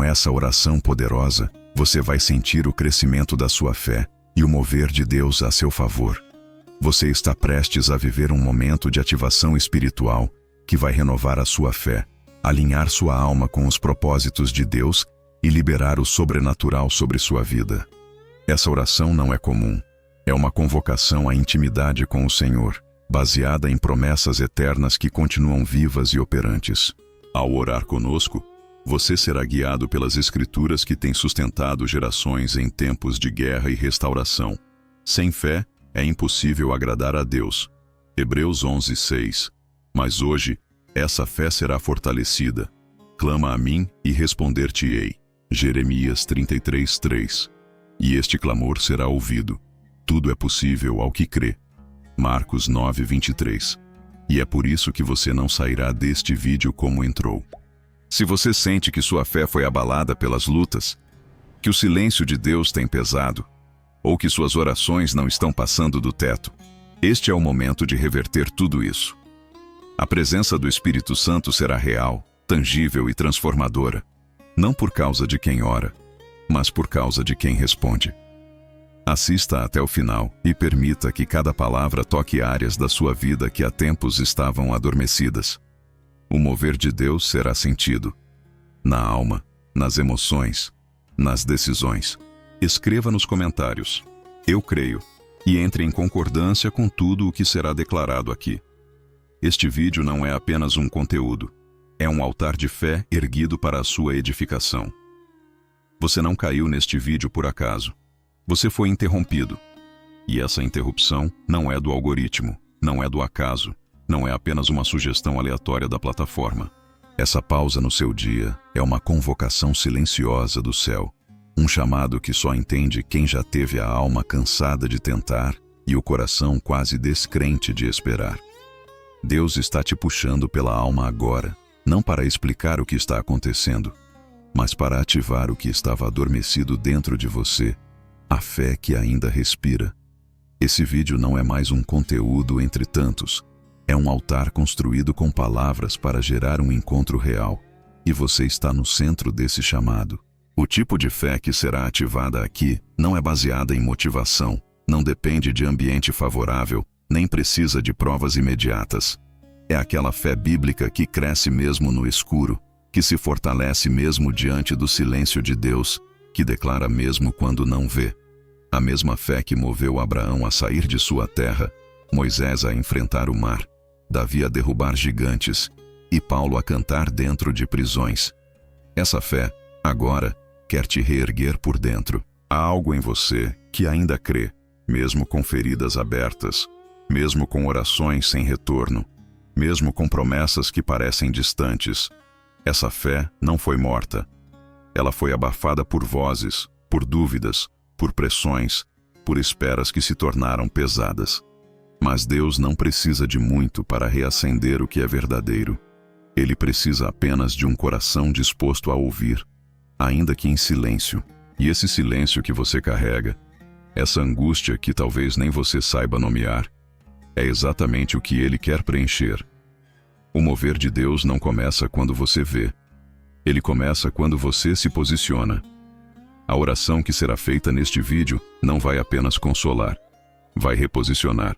Com essa oração poderosa, você vai sentir o crescimento da sua fé e o mover de Deus a seu favor. Você está prestes a viver um momento de ativação espiritual que vai renovar a sua fé, alinhar sua alma com os propósitos de Deus e liberar o sobrenatural sobre sua vida. Essa oração não é comum. É uma convocação à intimidade com o Senhor, baseada em promessas eternas que continuam vivas e operantes. Ao orar conosco, você será guiado pelas Escrituras que têm sustentado gerações em tempos de guerra e restauração. Sem fé, é impossível agradar a Deus. Hebreus 11:6. Mas hoje, essa fé será fortalecida. Clama a mim e responder-te-ei. Jeremias 33:3. E este clamor será ouvido. Tudo é possível ao que crê. Marcos 9:23. E é por isso que você não sairá deste vídeo como entrou. Se você sente que sua fé foi abalada pelas lutas, que o silêncio de Deus tem pesado, ou que suas orações não estão passando do teto, este é o momento de reverter tudo isso. A presença do Espírito Santo será real, tangível e transformadora, não por causa de quem ora, mas por causa de quem responde. Assista até o final e permita que cada palavra toque áreas da sua vida que há tempos estavam adormecidas. O mover de Deus será sentido na alma, nas emoções, nas decisões. Escreva nos comentários: eu creio, e entre em concordância com tudo o que será declarado aqui. Este vídeo não é apenas um conteúdo, é um altar de fé erguido para a sua edificação. Você não caiu neste vídeo por acaso. Você foi interrompido. E essa interrupção não é do algoritmo, não é do acaso, não é apenas uma sugestão aleatória da plataforma. Essa pausa no seu dia é uma convocação silenciosa do céu, um chamado que só entende quem já teve a alma cansada de tentar e o coração quase descrente de esperar. Deus está te puxando pela alma agora, não para explicar o que está acontecendo, mas para ativar o que estava adormecido dentro de você, a fé que ainda respira. Esse vídeo não é mais um conteúdo entre tantos, é um altar construído com palavras para gerar um encontro real, e você está no centro desse chamado. O tipo de fé que será ativada aqui não é baseada em motivação, não depende de ambiente favorável, nem precisa de provas imediatas. É aquela fé bíblica que cresce mesmo no escuro, que se fortalece mesmo diante do silêncio de Deus, que declara mesmo quando não vê. A mesma fé que moveu Abraão a sair de sua terra, Moisés a enfrentar o mar, Davi a derrubar gigantes e Paulo a cantar dentro de prisões. Essa fé, agora, quer te reerguer por dentro. Há algo em você que ainda crê, mesmo com feridas abertas, mesmo com orações sem retorno, mesmo com promessas que parecem distantes. Essa fé não foi morta. Ela foi abafada por vozes, por dúvidas, por pressões, por esperas que se tornaram pesadas. Mas Deus não precisa de muito para reacender o que é verdadeiro. Ele precisa apenas de um coração disposto a ouvir, ainda que em silêncio. E esse silêncio que você carrega, essa angústia que talvez nem você saiba nomear, é exatamente o que Ele quer preencher. O mover de Deus não começa quando você vê. Ele começa quando você se posiciona. A oração que será feita neste vídeo não vai apenas consolar, vai reposicionar,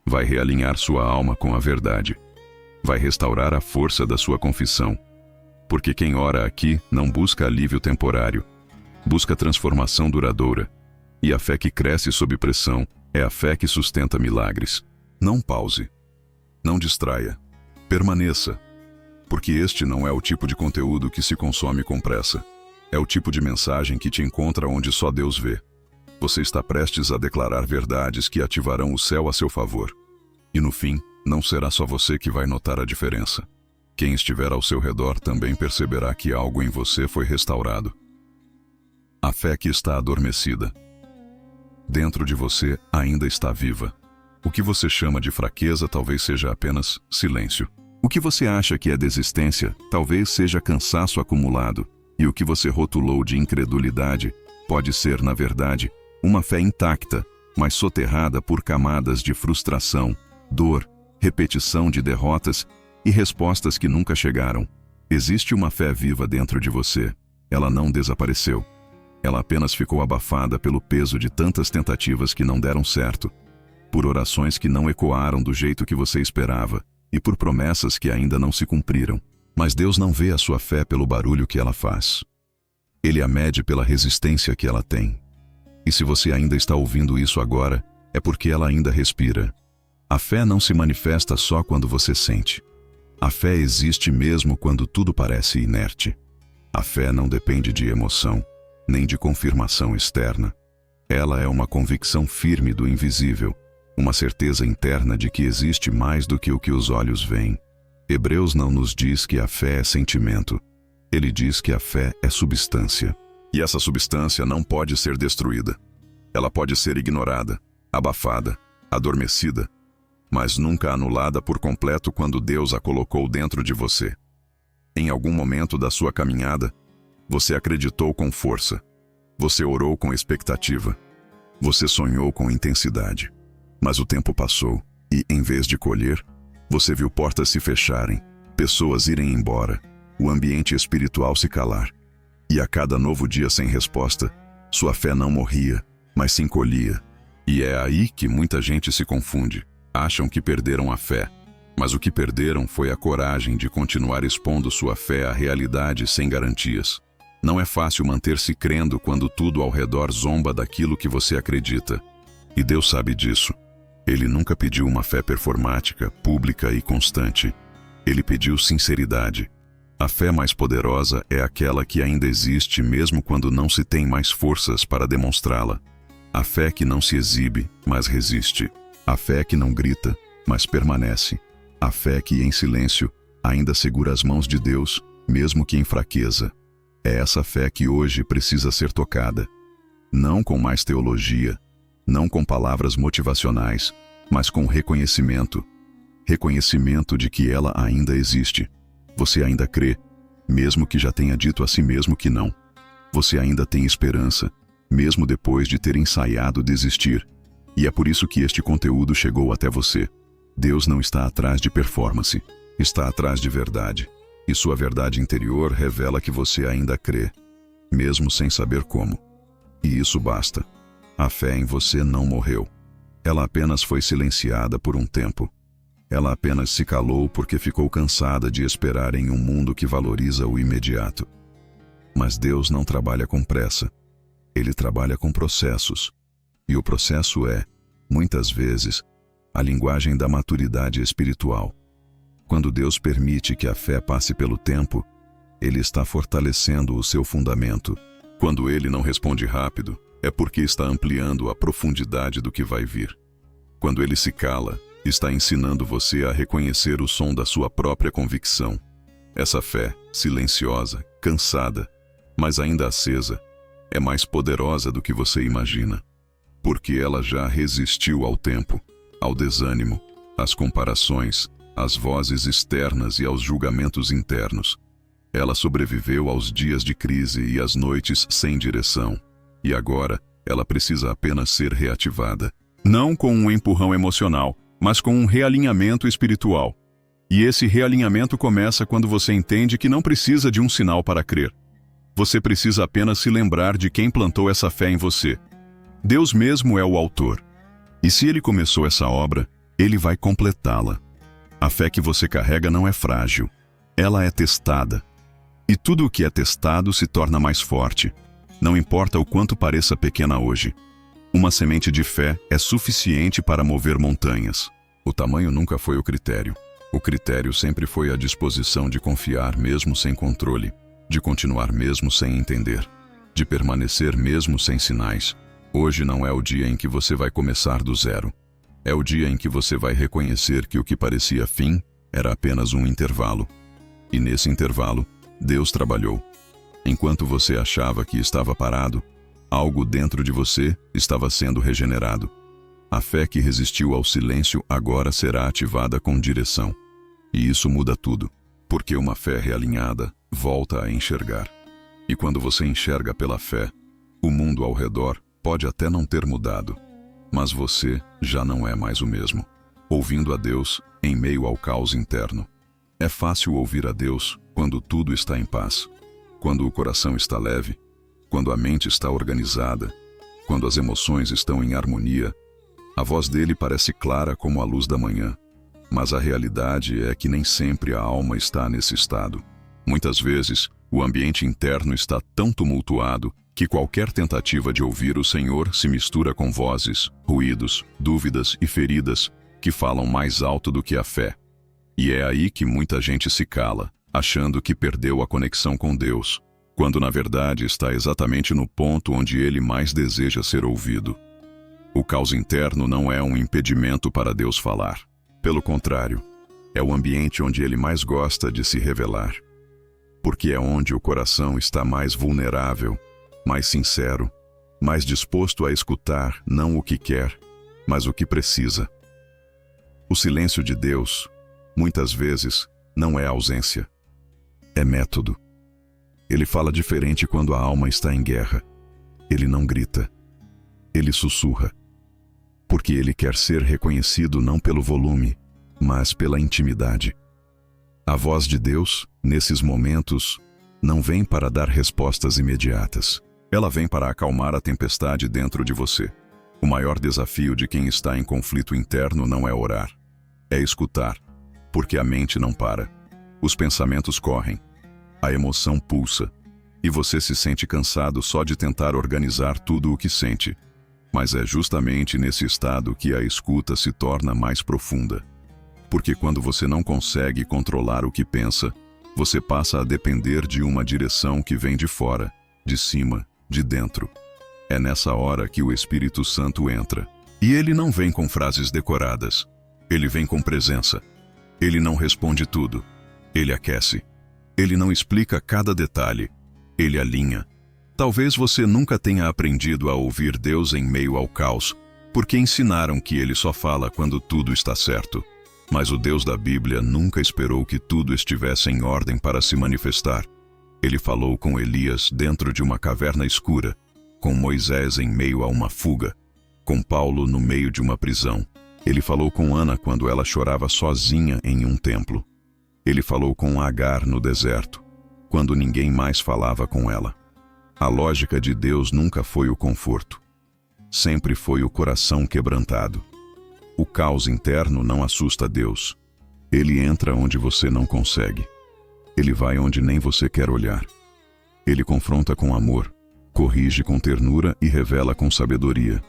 vai realinhar sua alma com a verdade, vai restaurar a força da sua confissão. Porque quem ora aqui não busca alívio temporário, busca transformação duradoura. E a fé que cresce sob pressão é a fé que sustenta milagres. Não pause. Não distraia. Permaneça. Porque este não é o tipo de conteúdo que se consome com pressa. É o tipo de mensagem que te encontra onde só Deus vê. Você está prestes a declarar verdades que ativarão o céu a seu favor. E no fim, não será só você que vai notar a diferença. Quem estiver ao seu redor também perceberá que algo em você foi restaurado. A fé que está adormecida dentro de você ainda está viva. O que você chama de fraqueza talvez seja apenas silêncio. O que você acha que é desistência talvez seja cansaço acumulado. E o que você rotulou de incredulidade pode ser, na verdade, uma fé intacta, mas soterrada por camadas de frustração, dor, repetição de derrotas e respostas que nunca chegaram. Existe uma fé viva dentro de você. Ela não desapareceu. Ela apenas ficou abafada pelo peso de tantas tentativas que não deram certo, por orações que não ecoaram do jeito que você esperava e por promessas que ainda não se cumpriram. Mas Deus não vê a sua fé pelo barulho que ela faz. Ele a mede pela resistência que ela tem. E se você ainda está ouvindo isso agora, é porque ela ainda respira. A fé não se manifesta só quando você sente. A fé existe mesmo quando tudo parece inerte. A fé não depende de emoção, nem de confirmação externa. Ela é uma convicção firme do invisível, uma certeza interna de que existe mais do que o que os olhos veem. Hebreus não nos diz que a fé é sentimento. Ele diz que a fé é substância. E essa substância não pode ser destruída. Ela pode ser ignorada, abafada, adormecida, mas nunca anulada por completo quando Deus a colocou dentro de você. Em algum momento da sua caminhada, você acreditou com força. Você orou com expectativa. Você sonhou com intensidade. Mas o tempo passou e, em vez de colher, você viu portas se fecharem, pessoas irem embora, o ambiente espiritual se calar. E a cada novo dia sem resposta, sua fé não morria, mas se encolhia. E é aí que muita gente se confunde. Acham que perderam a fé, mas o que perderam foi a coragem de continuar expondo sua fé à realidade sem garantias. Não é fácil manter-se crendo quando tudo ao redor zomba daquilo que você acredita. E Deus sabe disso. Ele nunca pediu uma fé performática, pública e constante. Ele pediu sinceridade. A fé mais poderosa é aquela que ainda existe mesmo quando não se tem mais forças para demonstrá-la. A fé que não se exibe, mas resiste. A fé que não grita, mas permanece. A fé que, em silêncio, ainda segura as mãos de Deus, mesmo que em fraqueza. É essa fé que hoje precisa ser tocada. Não com mais teologia, não com palavras motivacionais, mas com reconhecimento. Reconhecimento de que ela ainda existe. Você ainda crê, mesmo que já tenha dito a si mesmo que não. Você ainda tem esperança, mesmo depois de ter ensaiado desistir. E é por isso que este conteúdo chegou até você. Deus não está atrás de performance, está atrás de verdade. E sua verdade interior revela que você ainda crê, mesmo sem saber como. E isso basta. A fé em você não morreu. Ela apenas foi silenciada por um tempo. Ela apenas se calou porque ficou cansada de esperar em um mundo que valoriza o imediato. Mas Deus não trabalha com pressa. Ele trabalha com processos. E o processo é, muitas vezes, a linguagem da maturidade espiritual. Quando Deus permite que a fé passe pelo tempo, Ele está fortalecendo o seu fundamento. Quando Ele não responde rápido, é porque está ampliando a profundidade do que vai vir. Quando Ele se cala, está ensinando você a reconhecer o som da sua própria convicção. Essa fé, silenciosa, cansada, mas ainda acesa, é mais poderosa do que você imagina. Porque ela já resistiu ao tempo, ao desânimo, às comparações, às vozes externas e aos julgamentos internos. Ela sobreviveu aos dias de crise e às noites sem direção. E agora, ela precisa apenas ser reativada. Não com um empurrão emocional, mas com um realinhamento espiritual. E esse realinhamento começa quando você entende que não precisa de um sinal para crer. Você precisa apenas se lembrar de quem plantou essa fé em você. Deus mesmo é o autor. E se Ele começou essa obra, Ele vai completá-la. A fé que você carrega não é frágil. Ela é testada. E tudo o que é testado se torna mais forte. Não importa o quanto pareça pequena hoje. Uma semente de fé é suficiente para mover montanhas. O tamanho nunca foi o critério. O critério sempre foi a disposição de confiar mesmo sem controle, de continuar mesmo sem entender, de permanecer mesmo sem sinais. Hoje não é o dia em que você vai começar do zero. É o dia em que você vai reconhecer que o que parecia fim era apenas um intervalo. E nesse intervalo, Deus trabalhou. Enquanto você achava que estava parado, algo dentro de você estava sendo regenerado. A fé que resistiu ao silêncio agora será ativada com direção. E isso muda tudo, porque uma fé realinhada volta a enxergar. E quando você enxerga pela fé, o mundo ao redor pode até não ter mudado, mas você já não é mais o mesmo. Ouvindo a Deus em meio ao caos interno. É fácil ouvir a Deus quando tudo está em paz. Quando o coração está leve, quando a mente está organizada, quando as emoções estão em harmonia, a voz dele parece clara como a luz da manhã. Mas a realidade é que nem sempre a alma está nesse estado. Muitas vezes, o ambiente interno está tão tumultuado que qualquer tentativa de ouvir o Senhor se mistura com vozes, ruídos, dúvidas e feridas que falam mais alto do que a fé. E é aí que muita gente se cala, achando que perdeu a conexão com Deus, quando na verdade está exatamente no ponto onde ele mais deseja ser ouvido. O caos interno não é um impedimento para Deus falar. Pelo contrário, é o ambiente onde ele mais gosta de se revelar. Porque é onde o coração está mais vulnerável, mais sincero, mais disposto a escutar não o que quer, mas o que precisa. O silêncio de Deus, muitas vezes, não é ausência. É método. Ele fala diferente quando a alma está em guerra. Ele não grita. Ele sussurra. Porque ele quer ser reconhecido não pelo volume, mas pela intimidade. A voz de Deus, nesses momentos, não vem para dar respostas imediatas. Ela vem para acalmar a tempestade dentro de você. O maior desafio de quem está em conflito interno não é orar. É escutar, porque a mente não para. Os pensamentos correm. A emoção pulsa. E você se sente cansado só de tentar organizar tudo o que sente. Mas é justamente nesse estado que a escuta se torna mais profunda. Porque quando você não consegue controlar o que pensa, você passa a depender de uma direção que vem de fora, de cima, de dentro. É nessa hora que o Espírito Santo entra. E ele não vem com frases decoradas. Ele vem com presença. Ele não responde tudo. Ele aquece. Ele não explica cada detalhe. Ele alinha. Talvez você nunca tenha aprendido a ouvir Deus em meio ao caos, porque ensinaram que ele só fala quando tudo está certo. Mas o Deus da Bíblia nunca esperou que tudo estivesse em ordem para se manifestar. Ele falou com Elias dentro de uma caverna escura, com Moisés em meio a uma fuga, com Paulo no meio de uma prisão. Ele falou com Ana quando ela chorava sozinha em um templo. Ele falou com Agar no deserto, quando ninguém mais falava com ela. A lógica de Deus nunca foi o conforto. Sempre foi o coração quebrantado. O caos interno não assusta Deus. Ele entra onde você não consegue. Ele vai onde nem você quer olhar. Ele confronta com amor, corrige com ternura e revela com sabedoria.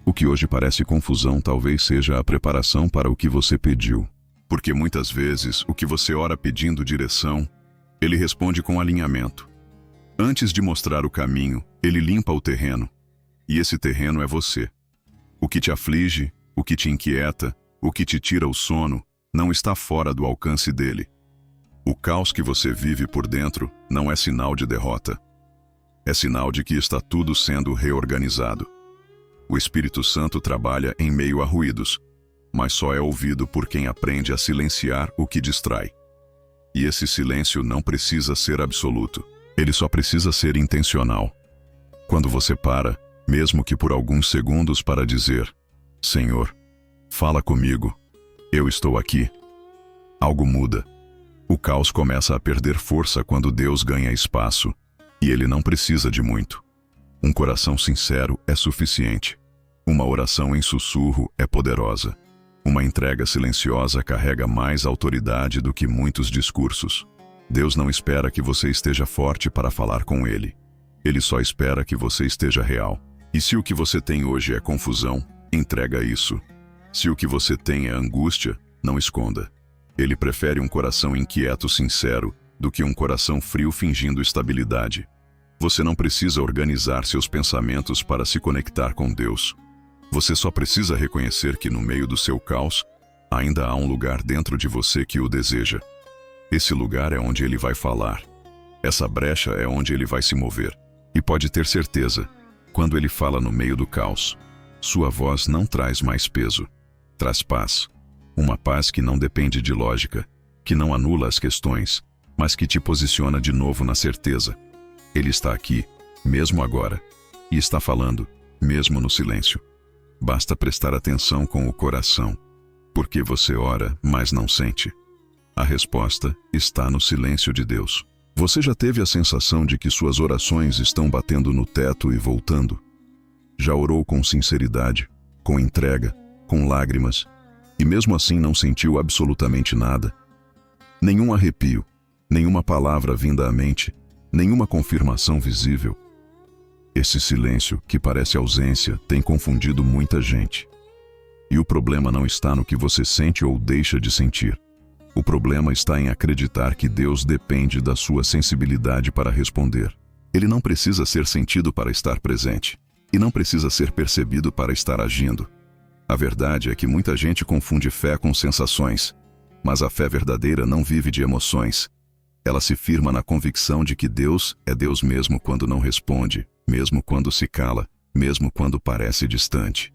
O que hoje parece confusão talvez seja a preparação para o que você pediu. Porque muitas vezes o que você ora pedindo direção, ele responde com alinhamento. Antes de mostrar o caminho, ele limpa o terreno. E esse terreno é você. O que te aflige, o que te inquieta, o que te tira o sono, não está fora do alcance dele. O caos que você vive por dentro não é sinal de derrota. É sinal de que está tudo sendo reorganizado. O Espírito Santo trabalha em meio a ruídos, mas só é ouvido por quem aprende a silenciar o que distrai. E esse silêncio não precisa ser absoluto. Ele só precisa ser intencional. Quando você para, mesmo que por alguns segundos, para dizer: Senhor, fala comigo, eu estou aqui. Algo muda. O caos começa a perder força quando Deus ganha espaço, e ele não precisa de muito. Um coração sincero é suficiente. Uma oração em sussurro é poderosa. Uma entrega silenciosa carrega mais autoridade do que muitos discursos. Deus não espera que você esteja forte para falar com Ele. Ele só espera que você esteja real. E se o que você tem hoje é confusão, entrega isso. Se o que você tem é angústia, não esconda. Ele prefere um coração inquieto sincero do que um coração frio fingindo estabilidade. Você não precisa organizar seus pensamentos para se conectar com Deus. Você só precisa reconhecer que no meio do seu caos, ainda há um lugar dentro de você que o deseja. Esse lugar é onde ele vai falar. Essa brecha é onde ele vai se mover. E pode ter certeza, quando ele fala no meio do caos, sua voz não traz mais peso. Traz paz. Uma paz que não depende de lógica, que não anula as questões, mas que te posiciona de novo na certeza. Ele está aqui, mesmo agora, e está falando, mesmo no silêncio. Basta prestar atenção com o coração, porque você ora, mas não sente. A resposta está no silêncio de Deus. Você já teve a sensação de que suas orações estão batendo no teto e voltando? Já orou com sinceridade, com entrega, com lágrimas, e mesmo assim não sentiu absolutamente nada? Nenhum arrepio, nenhuma palavra vinda à mente, nenhuma confirmação visível. Esse silêncio, que parece ausência, tem confundido muita gente. E o problema não está no que você sente ou deixa de sentir. O problema está em acreditar que Deus depende da sua sensibilidade para responder. Ele não precisa ser sentido para estar presente, e não precisa ser percebido para estar agindo. A verdade é que muita gente confunde fé com sensações, mas a fé verdadeira não vive de emoções. Ela se firma na convicção de que Deus é Deus mesmo quando não responde, mesmo quando se cala, mesmo quando parece distante.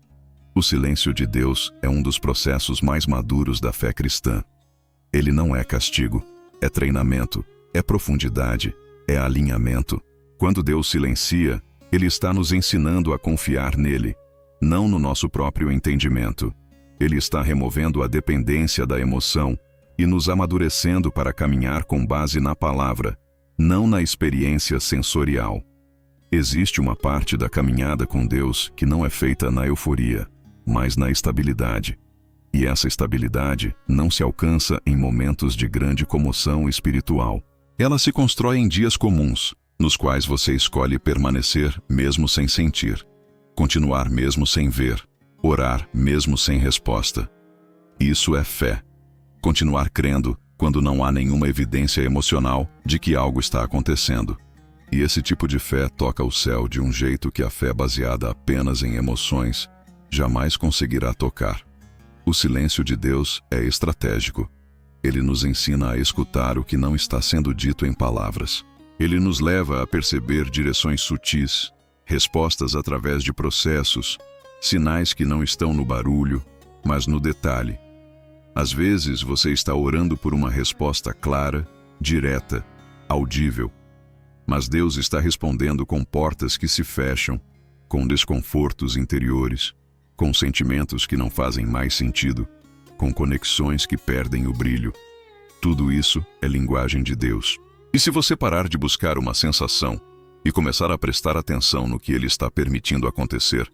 O silêncio de Deus é um dos processos mais maduros da fé cristã. Ele não é castigo, é treinamento, é profundidade, é alinhamento. Quando Deus silencia, Ele está nos ensinando a confiar nele, não no nosso próprio entendimento. Ele está removendo a dependência da emoção e nos amadurecendo para caminhar com base na palavra, não na experiência sensorial. Existe uma parte da caminhada com Deus que não é feita na euforia, mas na estabilidade. E essa estabilidade não se alcança em momentos de grande comoção espiritual. Ela se constrói em dias comuns, nos quais você escolhe permanecer mesmo sem sentir, continuar mesmo sem ver, orar mesmo sem resposta. Isso é fé. Continuar crendo quando não há nenhuma evidência emocional de que algo está acontecendo. E esse tipo de fé toca o céu de um jeito que a fé baseada apenas em emoções jamais conseguirá tocar. O silêncio de Deus é estratégico. Ele nos ensina a escutar o que não está sendo dito em palavras. Ele nos leva a perceber direções sutis, respostas através de processos, sinais que não estão no barulho, mas no detalhe. Às vezes você está orando por uma resposta clara, direta, audível. Mas Deus está respondendo com portas que se fecham, com desconfortos interiores, com sentimentos que não fazem mais sentido, com conexões que perdem o brilho. Tudo isso é linguagem de Deus. E se você parar de buscar uma sensação e começar a prestar atenção no que Ele está permitindo acontecer,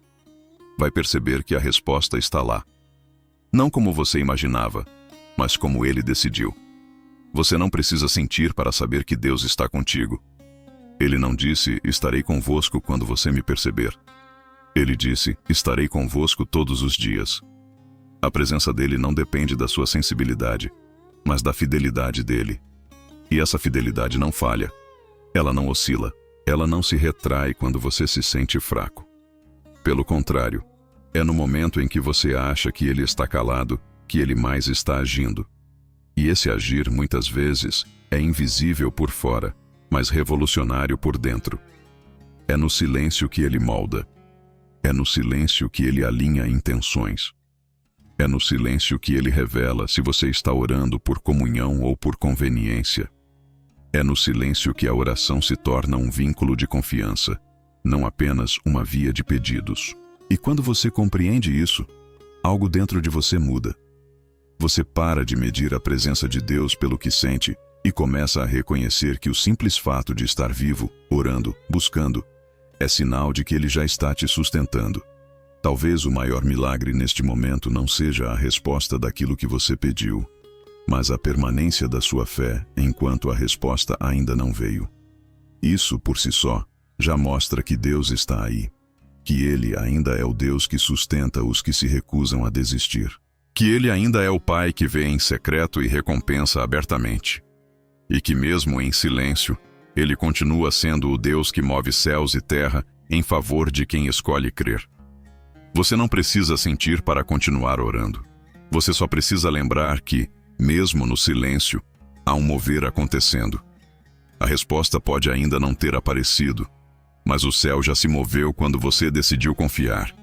vai perceber que a resposta está lá. Não como você imaginava, mas como Ele decidiu. Você não precisa sentir para saber que Deus está contigo. Ele não disse, estarei convosco quando você me perceber. Ele disse, estarei convosco todos os dias. A presença dele não depende da sua sensibilidade, mas da fidelidade dele. E essa fidelidade não falha. Ela não oscila. Ela não se retrai quando você se sente fraco. Pelo contrário, é no momento em que você acha que ele está calado, que ele mais está agindo. E esse agir, muitas vezes, é invisível por fora, mas revolucionário por dentro. É no silêncio que ele molda. É no silêncio que ele alinha intenções. É no silêncio que ele revela se você está orando por comunhão ou por conveniência. É no silêncio que a oração se torna um vínculo de confiança, não apenas uma via de pedidos. E quando você compreende isso, algo dentro de você muda. Você para de medir a presença de Deus pelo que sente e começa a reconhecer que o simples fato de estar vivo, orando, buscando, é sinal de que Ele já está te sustentando. Talvez o maior milagre neste momento não seja a resposta daquilo que você pediu, mas a permanência da sua fé enquanto a resposta ainda não veio. Isso, por si só, já mostra que Deus está aí, que Ele ainda é o Deus que sustenta os que se recusam a desistir, que Ele ainda é o Pai que vê em secreto e recompensa abertamente, e que mesmo em silêncio, Ele continua sendo o Deus que move céus e terra em favor de quem escolhe crer. Você não precisa sentir para continuar orando. Você só precisa lembrar que, mesmo no silêncio, há um mover acontecendo. A resposta pode ainda não ter aparecido, mas o céu já se moveu quando você decidiu confiar.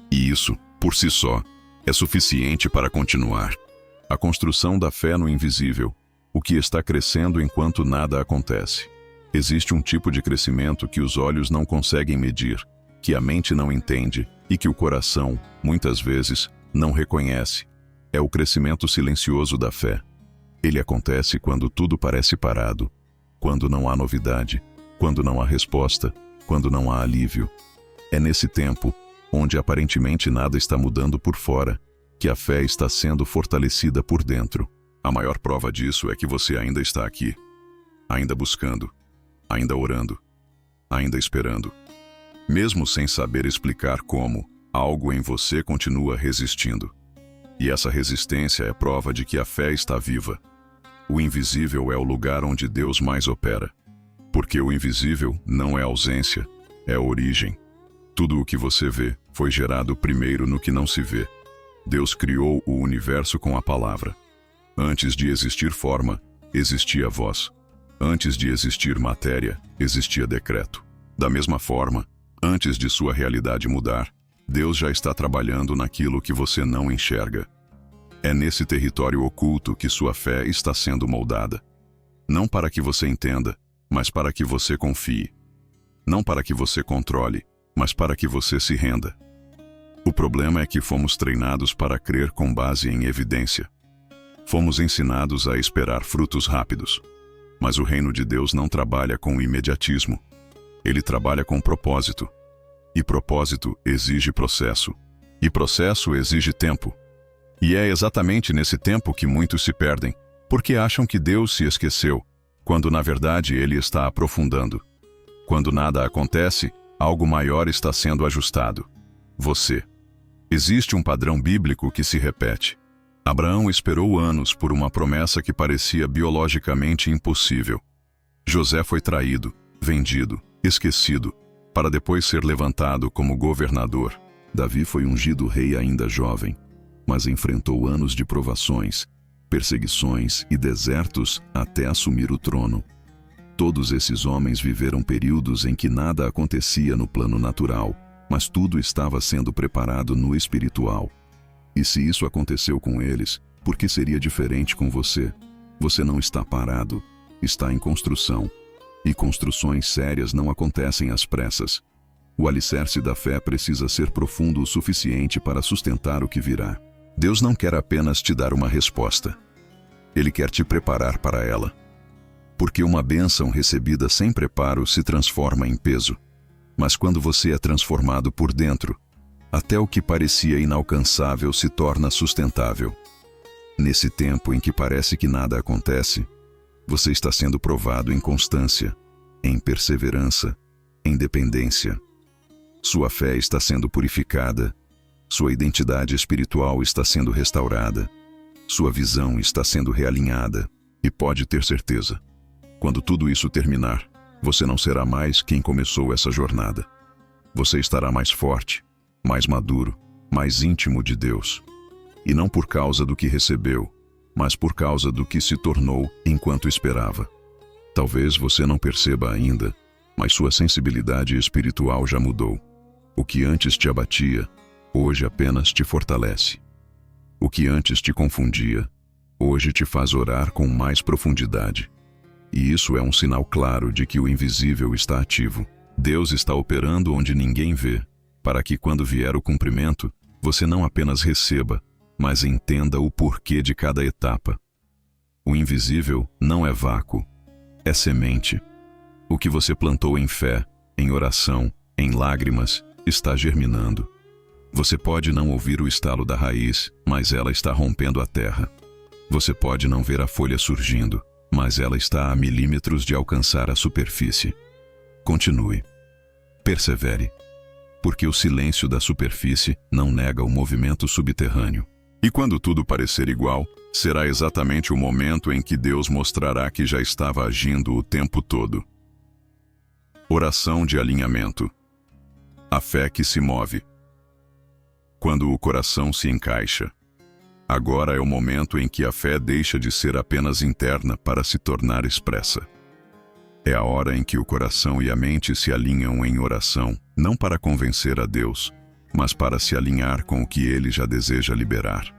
E isso, por si só, é suficiente para continuar. A construção da fé no invisível, o que está crescendo enquanto nada acontece. Existe um tipo de crescimento que os olhos não conseguem medir, que a mente não entende e que o coração, muitas vezes, não reconhece. É o crescimento silencioso da fé. Ele acontece quando tudo parece parado, quando não há novidade, quando não há resposta, quando não há alívio. É nesse tempo, onde aparentemente nada está mudando por fora, que a fé está sendo fortalecida por dentro. A maior prova disso é que você ainda está aqui, ainda buscando, ainda orando, ainda esperando. Mesmo sem saber explicar como, algo em você continua resistindo. E essa resistência é prova de que a fé está viva. O invisível é o lugar onde Deus mais opera. Porque o invisível não é ausência, é origem. Tudo o que você vê foi gerado primeiro no que não se vê. Deus criou o universo com a palavra. Antes de existir forma, existia voz. Antes de existir matéria, existia decreto. Da mesma forma, antes de sua realidade mudar, Deus já está trabalhando naquilo que você não enxerga. É nesse território oculto que sua fé está sendo moldada. Não para que você entenda, mas para que você confie. Não para que você controle, mas para que você se renda. O problema é que fomos treinados para crer com base em evidência. Fomos ensinados a esperar frutos rápidos. Mas o reino de Deus não trabalha com imediatismo. Ele trabalha com propósito. E propósito exige processo. E processo exige tempo. E é exatamente nesse tempo que muitos se perdem, porque acham que Deus se esqueceu, quando na verdade Ele está aprofundando. Quando nada acontece, algo maior está sendo ajustado. Você. Existe um padrão bíblico que se repete. Abraão esperou anos por uma promessa que parecia biologicamente impossível. José foi traído, vendido, esquecido, para depois ser levantado como governador. Davi foi ungido rei ainda jovem, mas enfrentou anos de provações, perseguições e desertos até assumir o trono. Todos esses homens viveram períodos em que nada acontecia no plano natural, mas tudo estava sendo preparado no espiritual. E se isso aconteceu com eles, por que seria diferente com você? Você não está parado, está em construção. E construções sérias não acontecem às pressas. O alicerce da fé precisa ser profundo o suficiente para sustentar o que virá. Deus não quer apenas te dar uma resposta. Ele quer te preparar para ela. Porque uma bênção recebida sem preparo se transforma em peso. Mas quando você é transformado por dentro, até o que parecia inalcançável se torna sustentável. Nesse tempo em que parece que nada acontece, você está sendo provado em constância, em perseverança, em dependência. Sua fé está sendo purificada, sua identidade espiritual está sendo restaurada, sua visão está sendo realinhada, e pode ter certeza, quando tudo isso terminar, você não será mais quem começou essa jornada. Você estará mais forte, mais maduro, mais íntimo de Deus. E não por causa do que recebeu, mas por causa do que se tornou enquanto esperava. Talvez você não perceba ainda, mas sua sensibilidade espiritual já mudou. O que antes te abatia, hoje apenas te fortalece. O que antes te confundia, hoje te faz orar com mais profundidade. E isso é um sinal claro de que o invisível está ativo. Deus está operando onde ninguém vê, para que quando vier o cumprimento, você não apenas receba, mas entenda o porquê de cada etapa. O invisível não é vácuo, é semente. O que você plantou em fé, em oração, em lágrimas, está germinando. Você pode não ouvir o estalo da raiz, mas ela está rompendo a terra. Você pode não ver a folha surgindo, mas ela está a milímetros de alcançar a superfície. Continue. Persevere. Porque o silêncio da superfície não nega o movimento subterrâneo. E quando tudo parecer igual, será exatamente o momento em que Deus mostrará que já estava agindo o tempo todo. Oração de alinhamento. A fé que se move. Quando o coração se encaixa. Agora é o momento em que a fé deixa de ser apenas interna para se tornar expressa. É a hora em que o coração e a mente se alinham em oração, não para convencer a Deus, mas para se alinhar com o que Ele já deseja liberar.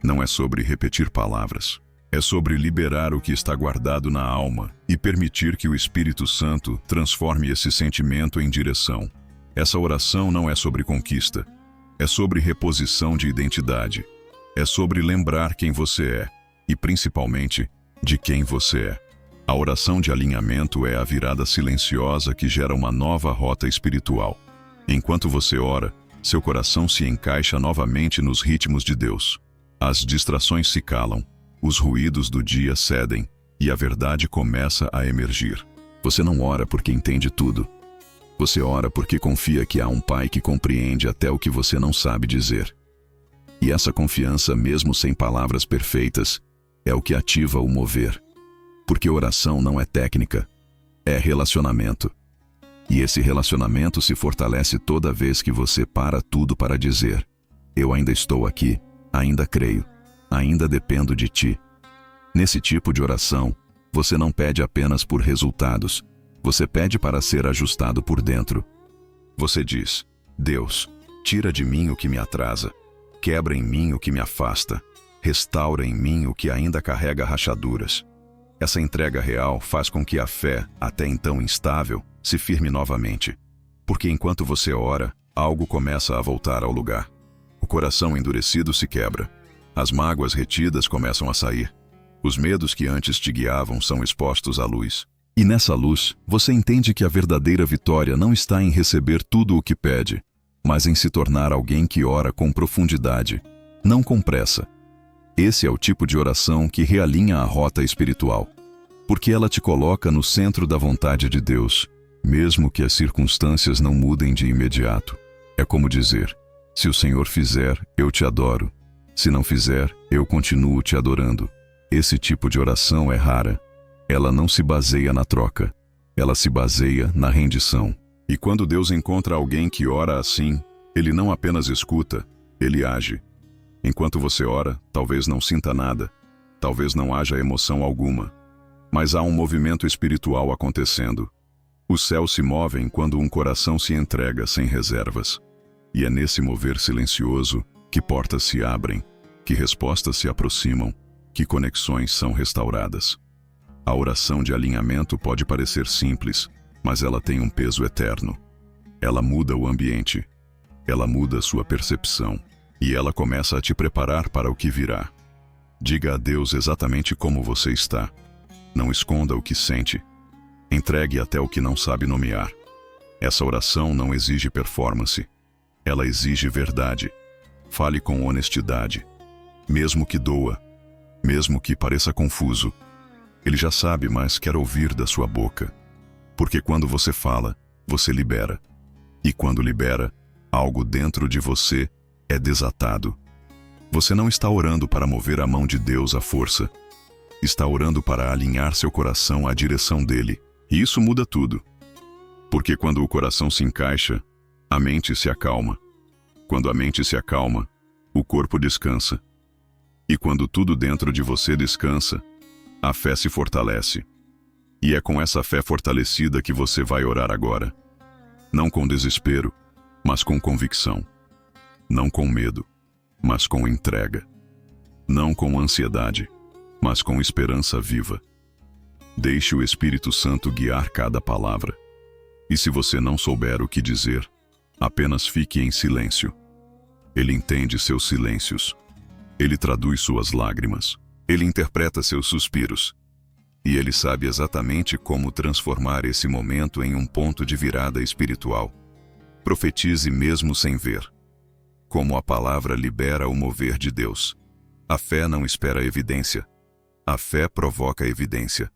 Não é sobre repetir palavras. É sobre liberar o que está guardado na alma e permitir que o Espírito Santo transforme esse sentimento em direção. Essa oração não é sobre conquista. É sobre reposição de identidade. É sobre lembrar quem você é e, principalmente, de quem você é. A oração de alinhamento é a virada silenciosa que gera uma nova rota espiritual. Enquanto você ora, seu coração se encaixa novamente nos ritmos de Deus. As distrações se calam, os ruídos do dia cedem e a verdade começa a emergir. Você não ora porque entende tudo. Você ora porque confia que há um Pai que compreende até o que você não sabe dizer. E essa confiança, mesmo sem palavras perfeitas, é o que ativa o mover. Porque oração não é técnica, é relacionamento. E esse relacionamento se fortalece toda vez que você para tudo para dizer: eu ainda estou aqui, ainda creio, ainda dependo de ti. Nesse tipo de oração, você não pede apenas por resultados, você pede para ser ajustado por dentro. Você diz: Deus, tira de mim o que me atrasa, quebra em mim o que me afasta, restaura em mim o que ainda carrega rachaduras. Essa entrega real faz com que a fé, até então instável, se firme novamente. Porque enquanto você ora, algo começa a voltar ao lugar. O coração endurecido se quebra. As mágoas retidas começam a sair. Os medos que antes te guiavam são expostos à luz. E nessa luz, você entende que a verdadeira vitória não está em receber tudo o que pede, mas em se tornar alguém que ora com profundidade, não com pressa. Esse é o tipo de oração que realinha a rota espiritual, porque ela te coloca no centro da vontade de Deus, mesmo que as circunstâncias não mudem de imediato. É como dizer: se o Senhor fizer, eu te adoro. Se não fizer, eu continuo te adorando. Esse tipo de oração é rara. Ela não se baseia na troca. Ela se baseia na rendição. E quando Deus encontra alguém que ora assim, Ele não apenas escuta, Ele age. Enquanto você ora, talvez não sinta nada, talvez não haja emoção alguma, mas há um movimento espiritual acontecendo. Os céus se movem quando um coração se entrega sem reservas. E é nesse mover silencioso que portas se abrem, que respostas se aproximam, que conexões são restauradas. A oração de alinhamento pode parecer simples, mas ela tem um peso eterno. Ela muda o ambiente, ela muda sua percepção, e ela começa a te preparar para o que virá. Diga a Deus exatamente como você está. Não esconda o que sente. Entregue até o que não sabe nomear. Essa oração não exige performance. Ela exige verdade. Fale com honestidade. Mesmo que doa, mesmo que pareça confuso, Ele já sabe, mas quer ouvir da sua boca. Porque quando você fala, você libera. E quando libera, algo dentro de você é desatado. Você não está orando para mover a mão de Deus à força. Está orando para alinhar seu coração à direção dele. E isso muda tudo. Porque quando o coração se encaixa, a mente se acalma. Quando a mente se acalma, o corpo descansa. E quando tudo dentro de você descansa, a fé se fortalece. E é com essa fé fortalecida que você vai orar agora. Não com desespero, mas com convicção. Não com medo, mas com entrega. Não com ansiedade, mas com esperança viva. Deixe o Espírito Santo guiar cada palavra. E se você não souber o que dizer, apenas fique em silêncio. Ele entende seus silêncios. Ele traduz suas lágrimas. Ele interpreta seus suspiros. E ele sabe exatamente como transformar esse momento em um ponto de virada espiritual. Profetize mesmo sem ver. Como a palavra libera o mover de Deus. A fé não espera evidência. A fé provoca evidência.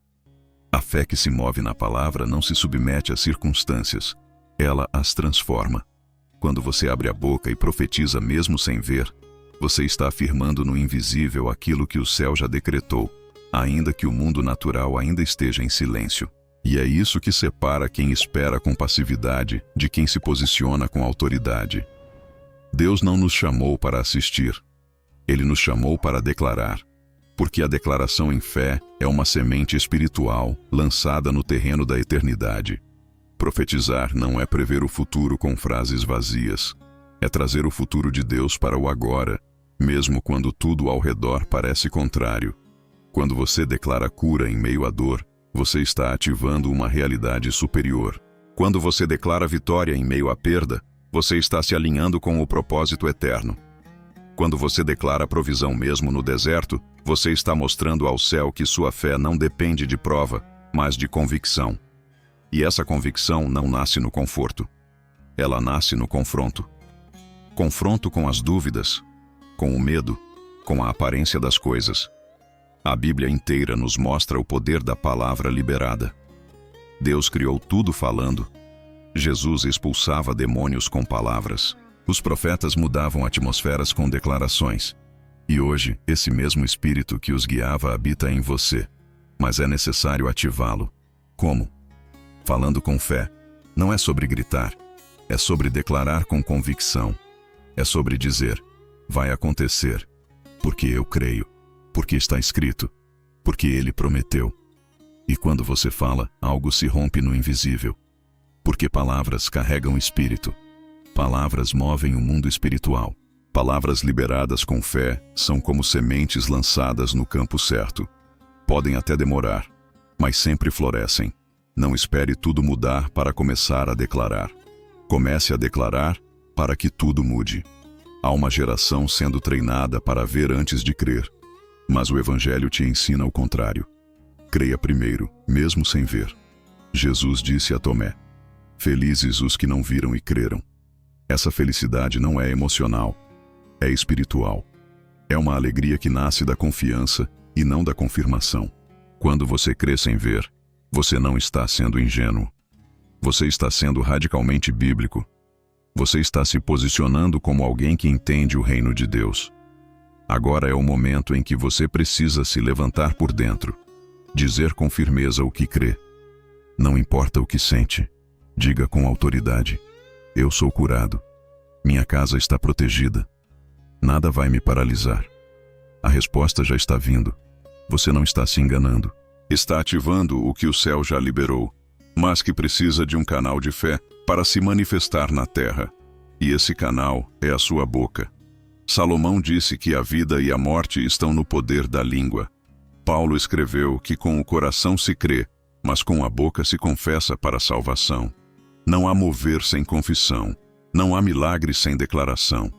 A fé que se move na palavra não se submete às circunstâncias. Ela as transforma. Quando você abre a boca e profetiza mesmo sem ver, você está afirmando no invisível aquilo que o céu já decretou, ainda que o mundo natural ainda esteja em silêncio. E é isso que separa quem espera com passividade de quem se posiciona com autoridade. Deus não nos chamou para assistir. Ele nos chamou para declarar. Porque a declaração em fé é uma semente espiritual lançada no terreno da eternidade. Profetizar não é prever o futuro com frases vazias. É trazer o futuro de Deus para o agora, mesmo quando tudo ao redor parece contrário. Quando você declara cura em meio à dor, você está ativando uma realidade superior. Quando você declara vitória em meio à perda, você está se alinhando com o propósito eterno. Quando você declara provisão mesmo no deserto, você está mostrando ao céu que sua fé não depende de prova, mas de convicção. E essa convicção não nasce no conforto. Ela nasce no confronto. Confronto com as dúvidas, com o medo, com a aparência das coisas. A Bíblia inteira nos mostra o poder da palavra liberada. Deus criou tudo falando. Jesus expulsava demônios com palavras. Os profetas mudavam atmosferas com declarações. E hoje, esse mesmo Espírito que os guiava habita em você. Mas é necessário ativá-lo. Como? Falando com fé. Não é sobre gritar. É sobre declarar com convicção. É sobre dizer: vai acontecer. Porque eu creio. Porque está escrito. Porque Ele prometeu. E quando você fala, algo se rompe no invisível. Porque palavras carregam espírito. Palavras movem o mundo espiritual. Palavras liberadas com fé são como sementes lançadas no campo certo. Podem até demorar, mas sempre florescem. Não espere tudo mudar para começar a declarar. Comece a declarar para que tudo mude. Há uma geração sendo treinada para ver antes de crer. Mas o Evangelho te ensina o contrário. Creia primeiro, mesmo sem ver. Jesus disse a Tomé: felizes os que não viram e creram. Essa felicidade não é emocional, é espiritual. É uma alegria que nasce da confiança e não da confirmação. Quando você crê sem ver, você não está sendo ingênuo. Você está sendo radicalmente bíblico. Você está se posicionando como alguém que entende o reino de Deus. Agora é o momento em que você precisa se levantar por dentro. Dizer com firmeza o que crê. Não importa o que sente. Diga com autoridade: eu sou curado. Minha casa está protegida. Nada vai me paralisar. A resposta já está vindo. Você não está se enganando. Está ativando o que o céu já liberou, mas que precisa de um canal de fé para se manifestar na terra. E esse canal é a sua boca. Salomão disse que a vida e a morte estão no poder da língua. Paulo escreveu que com o coração se crê, mas com a boca se confessa para a salvação. Não há mover sem confissão. Não há milagre sem declaração.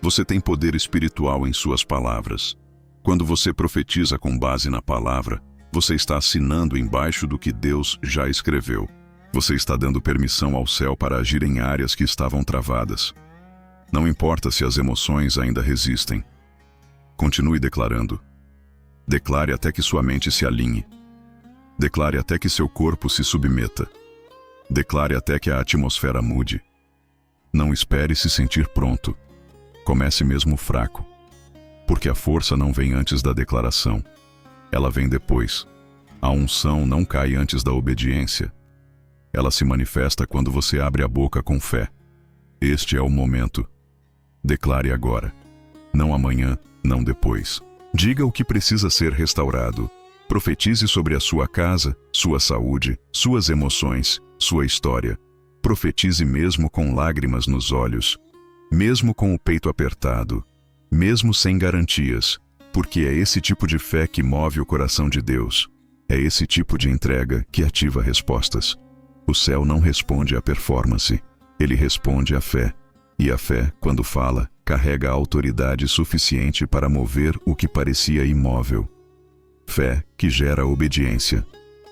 Você tem poder espiritual em suas palavras. Quando você profetiza com base na palavra, você está assinando embaixo do que Deus já escreveu. Você está dando permissão ao céu para agir em áreas que estavam travadas. Não importa se as emoções ainda resistem. Continue declarando. Declare até que sua mente se alinhe. Declare até que seu corpo se submeta. Declare até que a atmosfera mude. Não espere se sentir pronto. Comece mesmo fraco. Porque a força não vem antes da declaração. Ela vem depois. A unção não cai antes da obediência. Ela se manifesta quando você abre a boca com fé. Este é o momento. Declare agora. Não amanhã, não depois. Diga o que precisa ser restaurado. Profetize sobre a sua casa, sua saúde, suas emoções, sua história. Profetize mesmo com lágrimas nos olhos, mesmo com o peito apertado, mesmo sem garantias, porque é esse tipo de fé que move o coração de Deus. É esse tipo de entrega que ativa respostas. O céu não responde à performance, ele responde à fé. E a fé, quando fala, carrega a autoridade suficiente para mover o que parecia imóvel. Fé que gera obediência.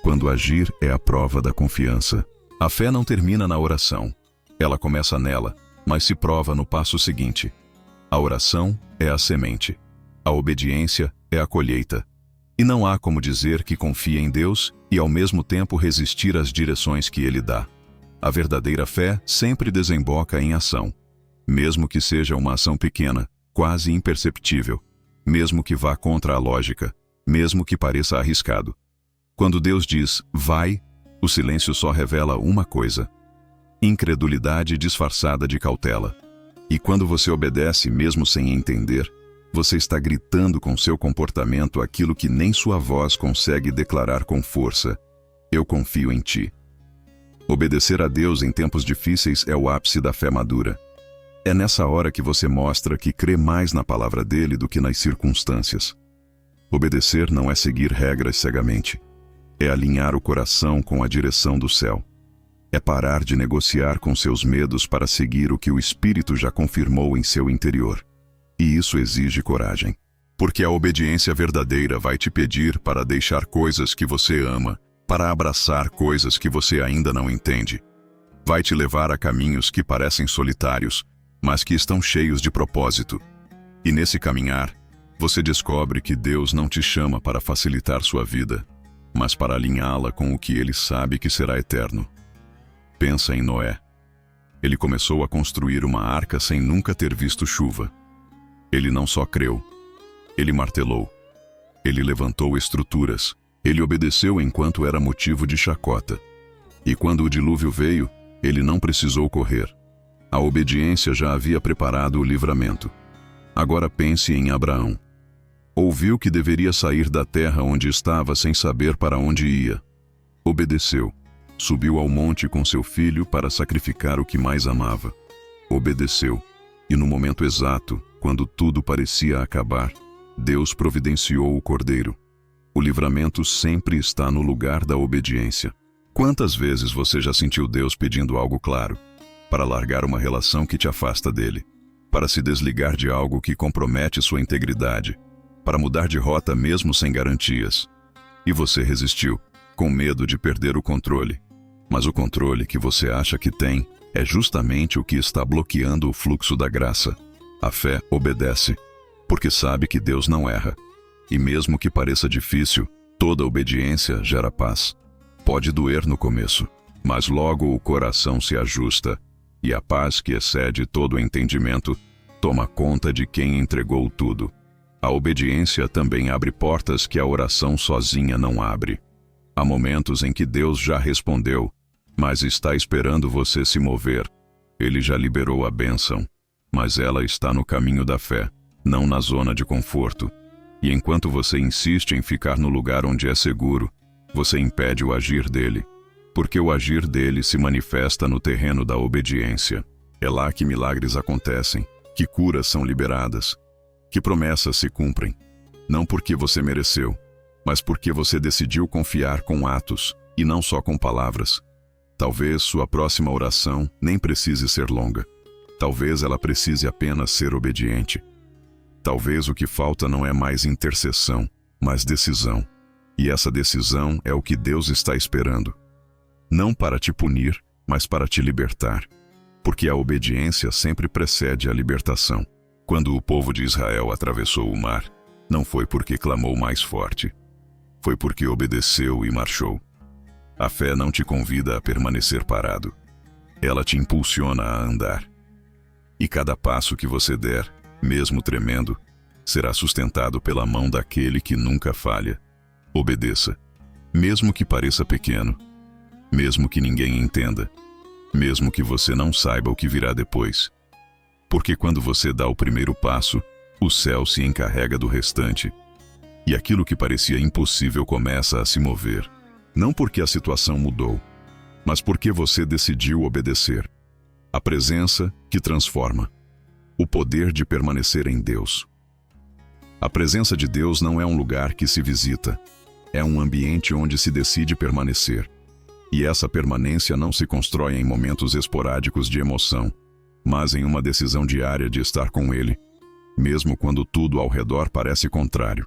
Quando agir é a prova da confiança. A fé não termina na oração. Ela começa nela, mas se prova no passo seguinte. A oração é a semente. A obediência é a colheita. E não há como dizer que confia em Deus e ao mesmo tempo resistir às direções que Ele dá. A verdadeira fé sempre desemboca em ação. Mesmo que seja uma ação pequena, quase imperceptível. Mesmo que vá contra a lógica. Mesmo que pareça arriscado. Quando Deus diz, vai, o silêncio só revela uma coisa: incredulidade disfarçada de cautela. E quando você obedece mesmo sem entender, você está gritando com seu comportamento aquilo que nem sua voz consegue declarar com força: eu confio em ti. Obedecer a Deus em tempos difíceis é o ápice da fé madura. É nessa hora que você mostra que crê mais na palavra dele do que nas circunstâncias. Obedecer não é seguir regras cegamente. É alinhar o coração com a direção do céu. É parar de negociar com seus medos para seguir o que o Espírito já confirmou em seu interior. E isso exige coragem. Porque a obediência verdadeira vai te pedir para deixar coisas que você ama para abraçar coisas que você ainda não entende. Vai te levar a caminhos que parecem solitários, mas que estão cheios de propósito. E nesse caminhar, você descobre que Deus não te chama para facilitar sua vida, mas para alinhá-la com o que Ele sabe que será eterno. Pensa em Noé. Ele começou a construir uma arca sem nunca ter visto chuva. Ele não só creu, ele martelou. Ele levantou estruturas. Ele obedeceu enquanto era motivo de chacota. E quando o dilúvio veio, ele não precisou correr. A obediência já havia preparado o livramento. Agora pense em Abraão. Ouviu que deveria sair da terra onde estava sem saber para onde ia. Obedeceu. Subiu ao monte com seu filho para sacrificar o que mais amava. Obedeceu. E no momento exato, quando tudo parecia acabar, Deus providenciou o cordeiro. O livramento sempre está no lugar da obediência. Quantas vezes você já sentiu Deus pedindo algo claro? Para largar uma relação que te afasta dele. Para se desligar de algo que compromete sua integridade. Para mudar de rota mesmo sem garantias. E você resistiu, com medo de perder o controle. Mas o controle que você acha que tem é justamente o que está bloqueando o fluxo da graça. A fé obedece, porque sabe que Deus não erra. E mesmo que pareça difícil, toda obediência gera paz. Pode doer no começo, mas logo o coração se ajusta, e a paz que excede todo o entendimento toma conta de quem entregou tudo. A obediência também abre portas que a oração sozinha não abre. Há momentos em que Deus já respondeu, mas está esperando você se mover. Ele já liberou a bênção, mas ela está no caminho da fé, não na zona de conforto. E enquanto você insiste em ficar no lugar onde é seguro, você impede o agir dele, porque o agir dele se manifesta no terreno da obediência. É lá que milagres acontecem, que curas são liberadas, que promessas se cumprem, não porque você mereceu, mas porque você decidiu confiar com atos, e não só com palavras. Talvez sua próxima oração nem precise ser longa. Talvez ela precise apenas ser obediente. Talvez o que falta não é mais intercessão, mas decisão. E essa decisão é o que Deus está esperando. Não para te punir, mas para te libertar. Porque a obediência sempre precede a libertação. Quando o povo de Israel atravessou o mar, não foi porque clamou mais forte. Foi porque obedeceu e marchou. A fé não te convida a permanecer parado. Ela te impulsiona a andar. E cada passo que você der, mesmo tremendo, será sustentado pela mão daquele que nunca falha. Obedeça, mesmo que pareça pequeno, mesmo que ninguém entenda, mesmo que você não saiba o que virá depois. Porque quando você dá o primeiro passo, o céu se encarrega do restante. E aquilo que parecia impossível começa a se mover. Não porque a situação mudou, mas porque você decidiu obedecer. A presença que transforma. O poder de permanecer em Deus. A presença de Deus não é um lugar que se visita. É um ambiente onde se decide permanecer. E essa permanência não se constrói em momentos esporádicos de emoção, mas em uma decisão diária de estar com Ele, mesmo quando tudo ao redor parece contrário.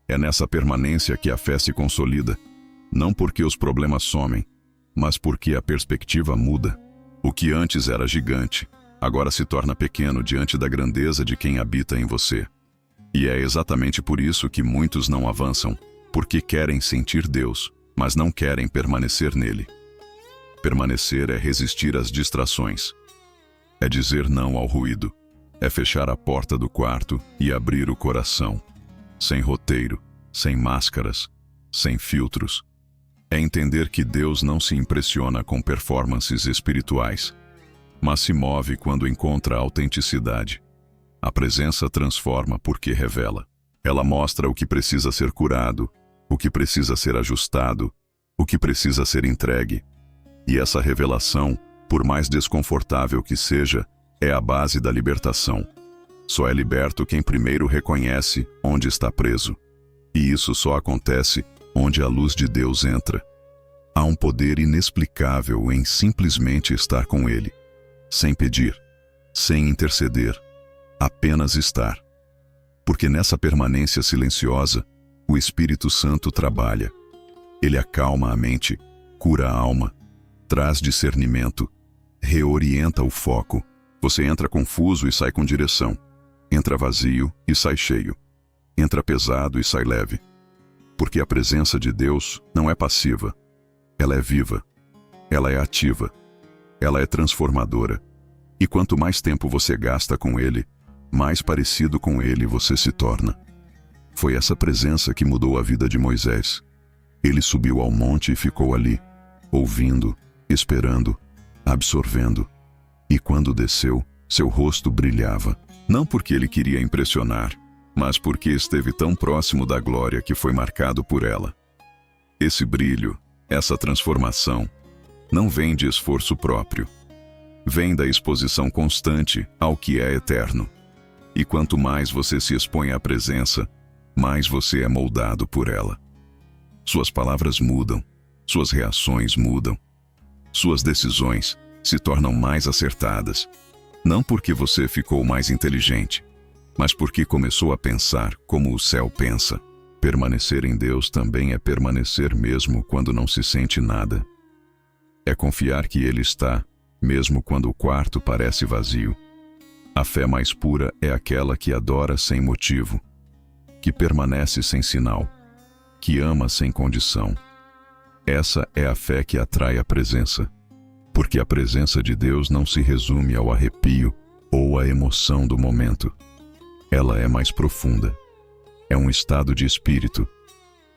É nessa permanência que a fé se consolida, não porque os problemas somem, mas porque a perspectiva muda. O que antes era gigante, agora se torna pequeno diante da grandeza de quem habita em você. E é exatamente por isso que muitos não avançam, porque querem sentir Deus, mas não querem permanecer nele. Permanecer é resistir às distrações. É dizer não ao ruído. É fechar a porta do quarto e abrir o coração. Sem roteiro, sem máscaras, sem filtros. É entender que Deus não se impressiona com performances espirituais, mas se move quando encontra autenticidade. A presença transforma porque revela. Ela mostra o que precisa ser curado, o que precisa ser ajustado, o que precisa ser entregue. E essa revelação, por mais desconfortável que seja, é a base da libertação. Só é liberto quem primeiro reconhece onde está preso. E isso só acontece onde a luz de Deus entra. Há um poder inexplicável em simplesmente estar com Ele, sem pedir, sem interceder, apenas estar. Porque nessa permanência silenciosa, o Espírito Santo trabalha. Ele acalma a mente, cura a alma, traz discernimento, reorienta o foco. Você entra confuso e sai com direção. Entra vazio e sai cheio. Entra pesado e sai leve. Porque a presença de Deus não é passiva. Ela é viva. Ela é ativa. Ela é transformadora. E quanto mais tempo você gasta com Ele, mais parecido com Ele você se torna. Foi essa presença que mudou a vida de Moisés. Ele subiu ao monte e ficou ali, ouvindo, esperando, absorvendo. E quando desceu, seu rosto brilhava, não porque ele queria impressionar, mas porque esteve tão próximo da glória que foi marcado por ela. Esse brilho, essa transformação, não vem de esforço próprio. Vem da exposição constante ao que é eterno. E quanto mais você se expõe à presença, mais você é moldado por ela. Suas palavras mudam, suas reações mudam, suas decisões se tornam mais acertadas, não porque você ficou mais inteligente, mas porque começou a pensar como o céu pensa. Permanecer em Deus também é permanecer mesmo quando não se sente nada. É confiar que Ele está, mesmo quando o quarto parece vazio. A fé mais pura é aquela que adora sem motivo, que permanece sem sinal, que ama sem condição. Essa é a fé que atrai a presença. Porque a presença de Deus não se resume ao arrepio ou à emoção do momento. Ela é mais profunda. É um estado de espírito.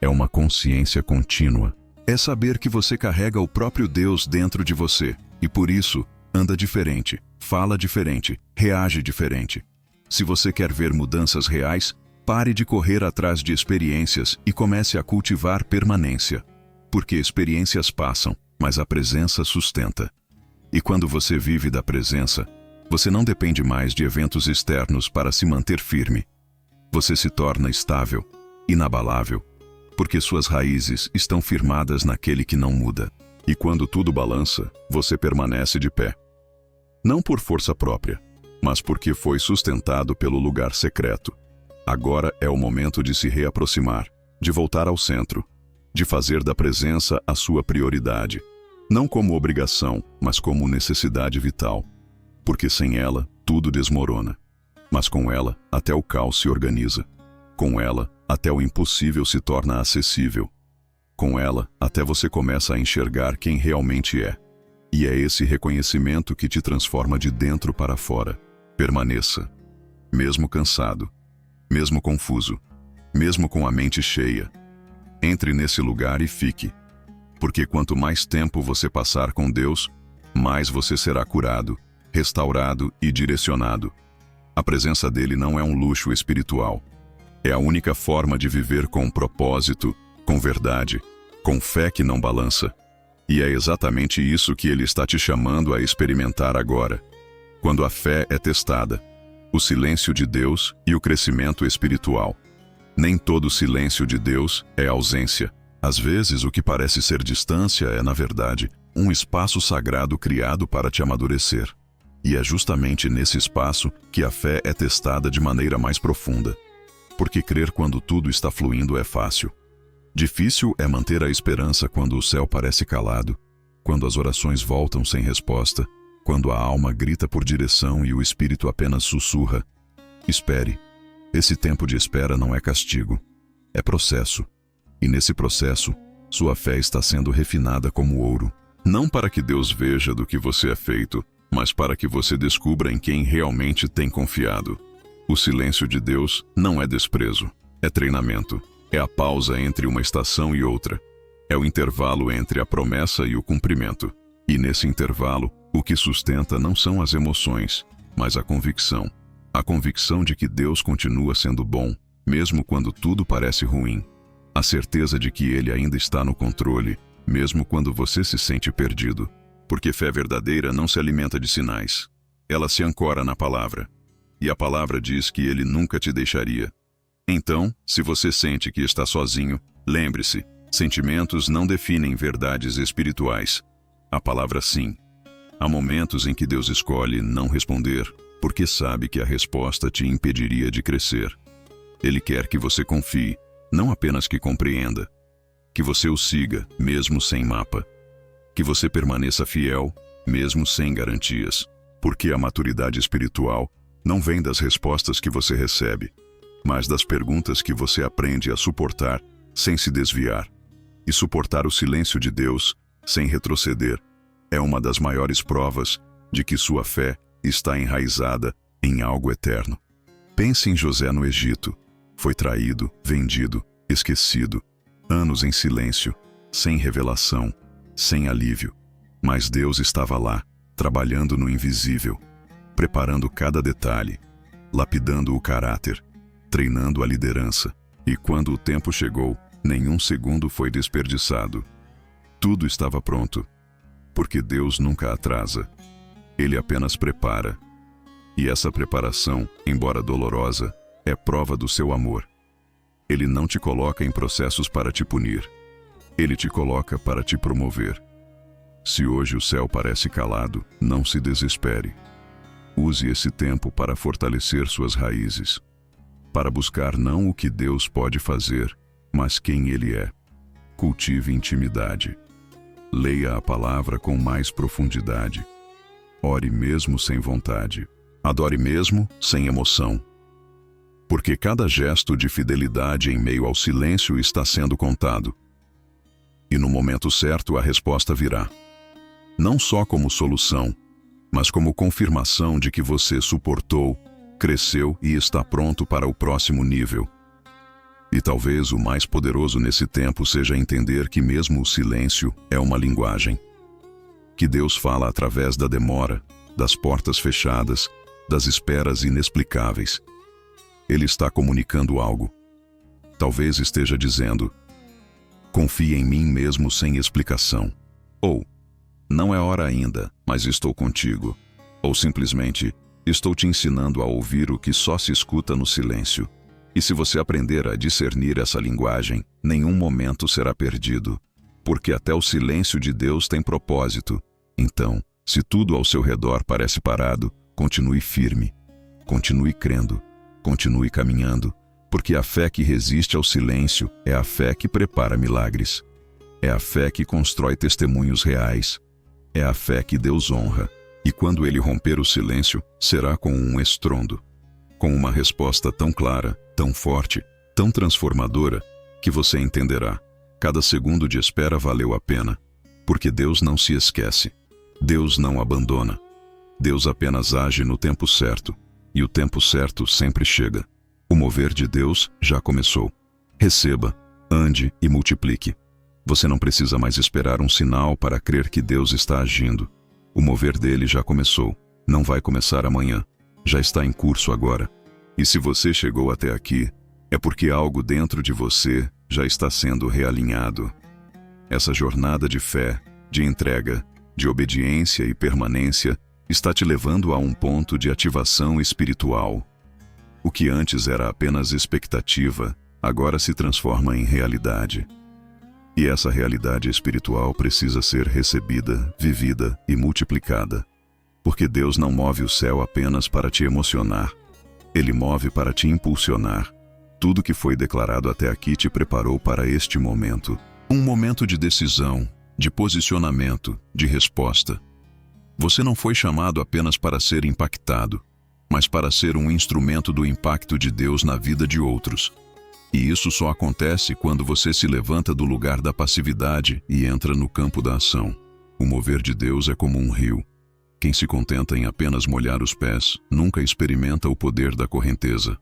É uma consciência contínua. É saber que você carrega o próprio Deus dentro de você e, por isso, anda diferente, fala diferente, reage diferente. Se você quer ver mudanças reais, pare de correr atrás de experiências e comece a cultivar permanência. Porque experiências passam, mas a presença sustenta. E quando você vive da presença, você não depende mais de eventos externos para se manter firme. Você se torna estável, inabalável, porque suas raízes estão firmadas naquele que não muda. E quando tudo balança, você permanece de pé. Não por força própria, mas porque foi sustentado pelo lugar secreto. Agora é o momento de se reaproximar, de voltar ao centro, de fazer da presença a sua prioridade, não como obrigação, mas como necessidade vital. Porque sem ela, tudo desmorona. Mas com ela, até o caos se organiza. Com ela, até o impossível se torna acessível. Com ela, até você começa a enxergar quem realmente é. E é esse reconhecimento que te transforma de dentro para fora. Permaneça. Mesmo cansado. Mesmo confuso. Mesmo com a mente cheia. Entre nesse lugar e fique. Porque quanto mais tempo você passar com Deus, mais você será curado, restaurado e direcionado. A presença dele não é um luxo espiritual. É a única forma de viver com propósito, com verdade, com fé que não balança. E é exatamente isso que ele está te chamando a experimentar agora. Quando a fé é testada, o silêncio de Deus e o crescimento espiritual. Nem todo silêncio de Deus é ausência. Às vezes, o que parece ser distância é, na verdade, um espaço sagrado criado para te amadurecer. E é justamente nesse espaço que a fé é testada de maneira mais profunda. Porque crer quando tudo está fluindo é fácil. Difícil é manter a esperança quando o céu parece calado, quando as orações voltam sem resposta, quando a alma grita por direção e o espírito apenas sussurra. Espere. Esse tempo de espera não é castigo, é processo. E nesse processo, sua fé está sendo refinada como ouro. Não para que Deus veja do que você é feito, mas para que você descubra em quem realmente tem confiado. O silêncio de Deus não é desprezo, é treinamento. É a pausa entre uma estação e outra. É o intervalo entre a promessa e o cumprimento. E nesse intervalo, o que sustenta não são as emoções, mas a convicção. A convicção de que Deus continua sendo bom, mesmo quando tudo parece ruim. A certeza de que Ele ainda está no controle, mesmo quando você se sente perdido. Porque fé verdadeira não se alimenta de sinais. Ela se ancora na palavra. E a palavra diz que Ele nunca te deixaria. Então, se você sente que está sozinho, lembre-se, sentimentos não definem verdades espirituais. A palavra sim. Há momentos em que Deus escolhe não responder, porque sabe que a resposta te impediria de crescer. Ele quer que você confie, não apenas que compreenda. que você o siga, mesmo sem mapa. Que você permaneça fiel, mesmo sem garantias. Porque a maturidade espiritual não vem das respostas que você recebe, mas das perguntas que você aprende a suportar sem se desviar. E suportar o silêncio de Deus sem retroceder é uma das maiores provas de que sua fé está enraizada em algo eterno. Pense em José no Egito. Foi traído, vendido, esquecido. Anos em silêncio, sem revelação, sem alívio. Mas Deus estava lá, trabalhando no invisível, preparando cada detalhe, lapidando o caráter, treinando a liderança. E quando o tempo chegou, nenhum segundo foi desperdiçado. Tudo estava pronto, porque Deus nunca atrasa. Ele apenas prepara. E essa preparação, embora dolorosa, é prova do seu amor. Ele não te coloca em processos para te punir. Ele te coloca para te promover. Se hoje o céu parece calado, não se desespere. Use esse tempo para fortalecer suas raízes, para buscar não o que Deus pode fazer, mas quem Ele é. Cultive intimidade. Leia a palavra com mais profundidade. Ore mesmo sem vontade. Adore mesmo sem emoção. Porque cada gesto de fidelidade em meio ao silêncio está sendo contado. E no momento certo a resposta virá. Não só como solução, mas como confirmação de que você suportou, cresceu e está pronto para o próximo nível. E talvez o mais poderoso nesse tempo seja entender que mesmo o silêncio é uma linguagem. Que Deus fala através da demora, das portas fechadas, das esperas inexplicáveis. Ele está comunicando algo. Talvez esteja dizendo: confie em mim mesmo sem explicação. Ou, não é hora ainda, mas estou contigo. Ou simplesmente, estou te ensinando a ouvir o que só se escuta no silêncio. E se você aprender a discernir essa linguagem, nenhum momento será perdido. Porque até o silêncio de Deus tem propósito. Então, se tudo ao seu redor parece parado, continue firme. Continue crendo. Continue caminhando, porque a fé que resiste ao silêncio é a fé que prepara milagres. É a fé que constrói testemunhos reais. É a fé que Deus honra. E quando Ele romper o silêncio, será com um estrondo. Com uma resposta tão clara, tão forte, tão transformadora, que você entenderá. Cada segundo de espera valeu a pena. Porque Deus não se esquece. Deus não abandona. Deus apenas age no tempo certo. E o tempo certo sempre chega. O mover de Deus já começou. Receba, ande e multiplique. Você não precisa mais esperar um sinal para crer que Deus está agindo. O mover dele já começou. Não vai começar amanhã. Já está em curso agora. E se você chegou até aqui, é porque algo dentro de você já está sendo realinhado. Essa jornada de fé, de entrega, de obediência e permanência está te levando a um ponto de ativação espiritual. O que antes era apenas expectativa, agora se transforma em realidade. E essa realidade espiritual precisa ser recebida, vivida e multiplicada. Porque Deus não move o céu apenas para te emocionar. Ele move para te impulsionar. Tudo que foi declarado até aqui te preparou para este momento. Um momento de decisão, de posicionamento, de resposta. Você não foi chamado apenas para ser impactado, mas para ser um instrumento do impacto de Deus na vida de outros. E isso só acontece quando você se levanta do lugar da passividade e entra no campo da ação. O mover de Deus é como um rio. Quem se contenta em apenas molhar os pés, nunca experimenta o poder da correnteza.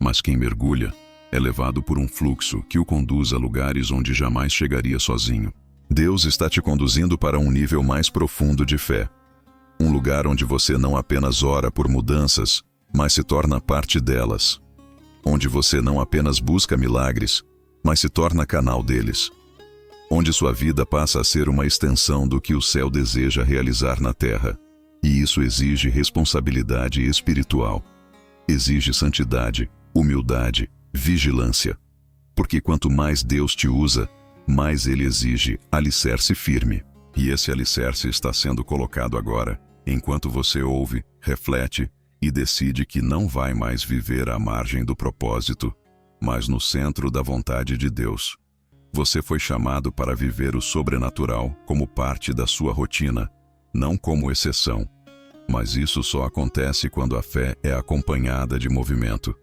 Mas quem mergulha, é levado por um fluxo que o conduz a lugares onde jamais chegaria sozinho. Deus está te conduzindo para um nível mais profundo de fé. Um lugar onde você não apenas ora por mudanças, mas se torna parte delas. Onde você não apenas busca milagres, mas se torna canal deles. Onde sua vida passa a ser uma extensão do que o céu deseja realizar na terra. E isso exige responsabilidade espiritual. Exige santidade, humildade, vigilância. Porque quanto mais Deus te usa, mais Ele exige alicerce firme. E esse alicerce está sendo colocado agora, enquanto você ouve, reflete e decide que não vai mais viver à margem do propósito, mas no centro da vontade de Deus. Você foi chamado para viver o sobrenatural como parte da sua rotina, não como exceção. Mas isso só acontece quando a fé é acompanhada de movimento.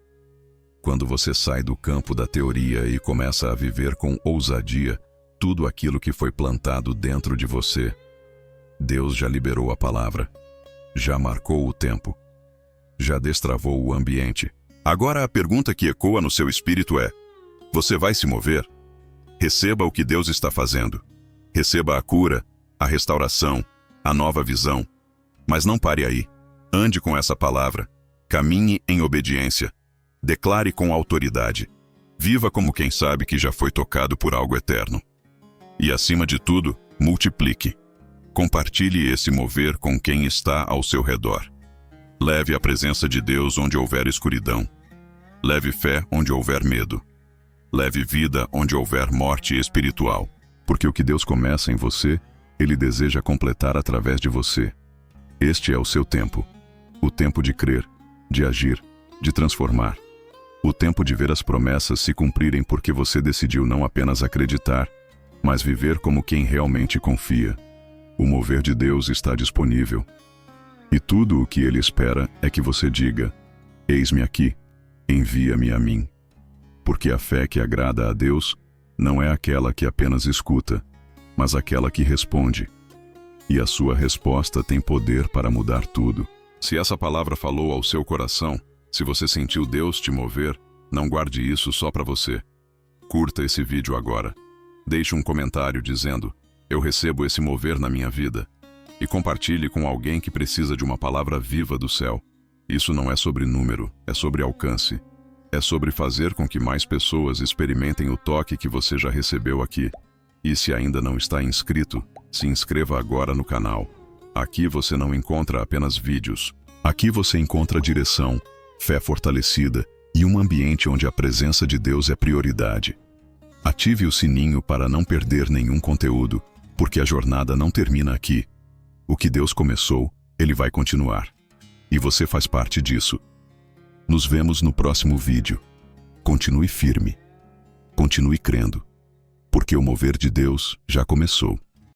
Quando você sai do campo da teoria e começa a viver com ousadia tudo aquilo que foi plantado dentro de você. Deus já liberou a palavra, já marcou o tempo, já destravou o ambiente. Agora a pergunta que ecoa no seu espírito é: você vai se mover? Receba o que Deus está fazendo. Receba a cura, a restauração, a nova visão. Mas não pare aí. Ande com essa palavra. Caminhe em obediência. Declare com autoridade. Viva como quem sabe que já foi tocado por algo eterno. E acima de tudo, multiplique. Compartilhe esse mover com quem está ao seu redor. Leve a presença de Deus onde houver escuridão. Leve fé onde houver medo. Leve vida onde houver morte espiritual. Porque o que Deus começa em você, Ele deseja completar através de você. Este é o seu tempo. O tempo de crer, de agir, de transformar. O tempo de ver as promessas se cumprirem porque você decidiu não apenas acreditar, mas viver como quem realmente confia. O mover de Deus está disponível. E tudo o que Ele espera é que você diga: eis-me aqui, envia-me a mim. Porque a fé que agrada a Deus não é aquela que apenas escuta, mas aquela que responde. E a sua resposta tem poder para mudar tudo. Se essa palavra falou ao seu coração, se você sentiu Deus te mover, não guarde isso só para você. Curta esse vídeo agora. Deixe um comentário dizendo: eu recebo esse mover na minha vida. E compartilhe com alguém que precisa de uma palavra viva do céu. Isso não é sobre número, é sobre alcance. É sobre fazer com que mais pessoas experimentem o toque que você já recebeu aqui. E se ainda não está inscrito, se inscreva agora no canal. Aqui você não encontra apenas vídeos. Aqui você encontra direção, fé fortalecida e um ambiente onde a presença de Deus é prioridade. Ative o sininho para não perder nenhum conteúdo, porque a jornada não termina aqui. O que Deus começou, Ele vai continuar. E você faz parte disso. Nos vemos no próximo vídeo. Continue firme. Continue crendo. Porque o mover de Deus já começou.